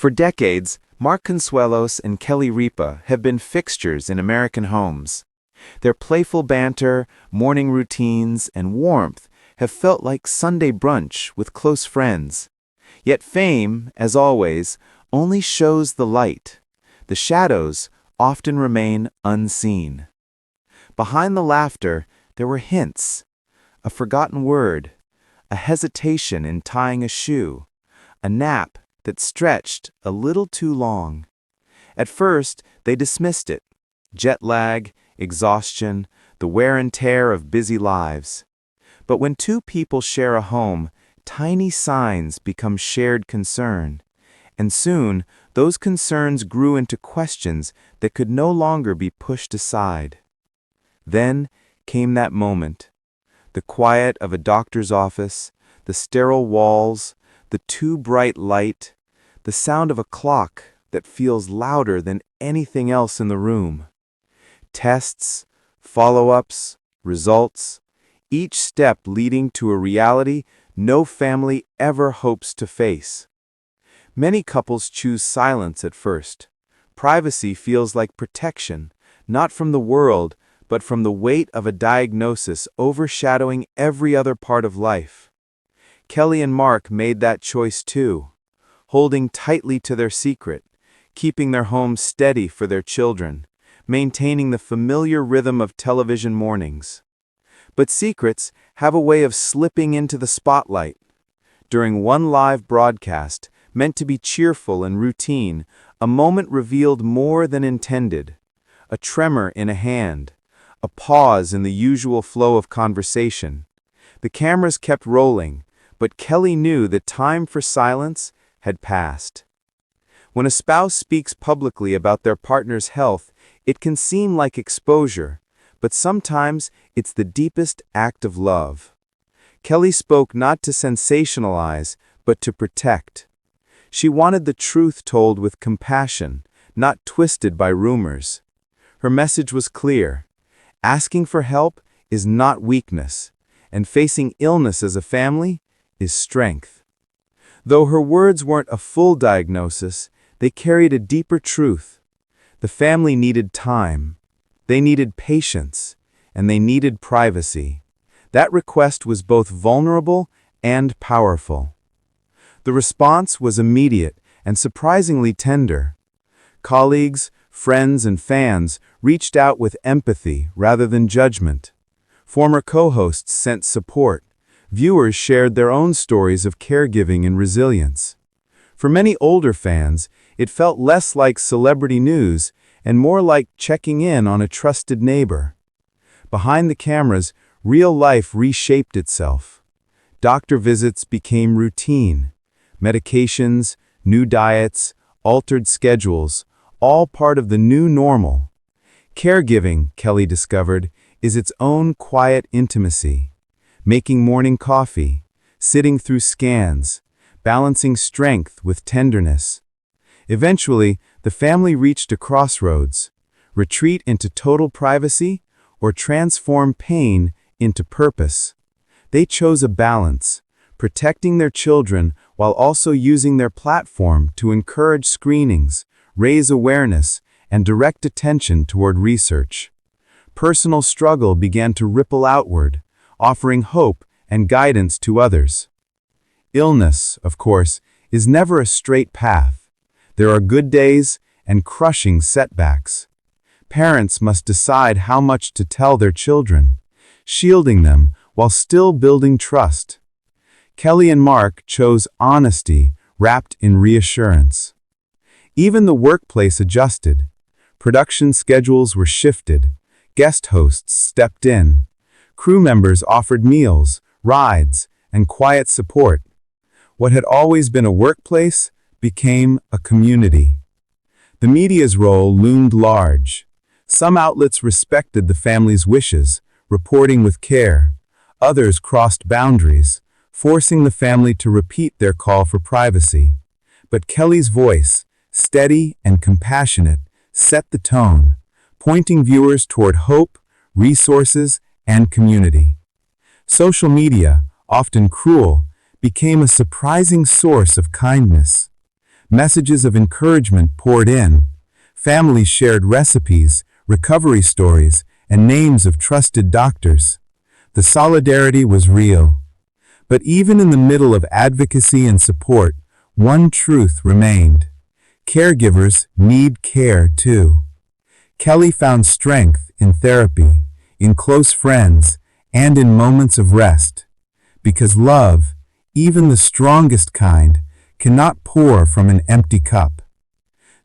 For decades, Mark Consuelos and Kelly Ripa have been fixtures in American homes. Their playful banter, morning routines, and warmth have felt like Sunday brunch with close friends. Yet fame, as always, only shows the light. The shadows often remain unseen. Behind the laughter, there were hints, a forgotten word, a hesitation in tying a shoe, a nap that stretched a little too long. At first, they dismissed it. Jet lag, exhaustion, the wear and tear of busy lives. But when two people share a home, tiny signs become shared concern. And soon, those concerns grew into questions that could no longer be pushed aside. Then came that moment. The quiet of a doctor's office, the sterile walls, the too bright light, the sound of a clock that feels louder than anything else in the room. Tests, follow-ups, results, each step leading to a reality no family ever hopes to face. Many couples choose silence at first. Privacy feels like protection, not from the world, but from the weight of a diagnosis overshadowing every other part of life. Kelly and Mark made that choice too, holding tightly to their secret, keeping their home steady for their children, maintaining the familiar rhythm of television mornings. But secrets have a way of slipping into the spotlight. During one live broadcast, meant to be cheerful and routine, a moment revealed more than intended. A tremor in a hand, a pause in the usual flow of conversation. The cameras kept rolling, but Kelly knew that time for silence had passed. When a spouse speaks publicly about their partner's health, it can seem like exposure, but sometimes it's the deepest act of love. Kelly spoke not to sensationalize, but to protect. She wanted the truth told with compassion, not twisted by rumors. Her message was clear. Asking for help is not weakness, and facing illness as a family is strength. Though her words weren't a full diagnosis, they carried a deeper truth. The family needed time, they needed patience, and they needed privacy. That request was both vulnerable and powerful. The response was immediate and surprisingly tender. Colleagues, friends, and fans reached out with empathy rather than judgment. Former co-hosts sent support. Viewers shared their own stories of caregiving and resilience. For many older fans, it felt less like celebrity news and more like checking in on a trusted neighbor. Behind the cameras, real life reshaped itself. Doctor visits became routine. Medications, new diets, altered schedules, all part of the new normal. Caregiving, Kelly discovered, is its own quiet intimacy. Making morning coffee, sitting through scans, balancing strength with tenderness. Eventually, the family reached a crossroads: retreat into total privacy or transform pain into purpose. They chose a balance, protecting their children while also using their platform to encourage screenings, raise awareness, and direct attention toward research. Personal struggle began to ripple outward, offering hope and guidance to others. Illness, of course, is never a straight path. There are good days and crushing setbacks. Parents must decide how much to tell their children, shielding them while still building trust. Kelly and Mark chose honesty wrapped in reassurance. Even the workplace adjusted. Production schedules were shifted. Guest hosts stepped in. Crew members offered meals, rides, and quiet support. What had always been a workplace became a community. The media's role loomed large. Some outlets respected the family's wishes, reporting with care. Others crossed boundaries, forcing the family to repeat their call for privacy. But Kelly's voice, steady and compassionate, set the tone, pointing viewers toward hope, resources, and community. Social media, often cruel, became a surprising source of kindness. Messages of encouragement poured in. Families shared recipes, recovery stories, and names of trusted doctors. The solidarity was real. But even in the middle of advocacy and support, one truth remained. Caregivers need care too. Kelly found strength in therapy, in close friends, and in moments of rest. Because love, even the strongest kind, cannot pour from an empty cup.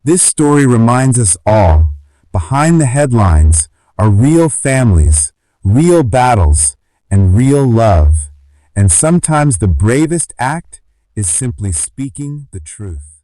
This story reminds us all, behind the headlines are real families, real battles, and real love. And sometimes the bravest act is simply speaking the truth.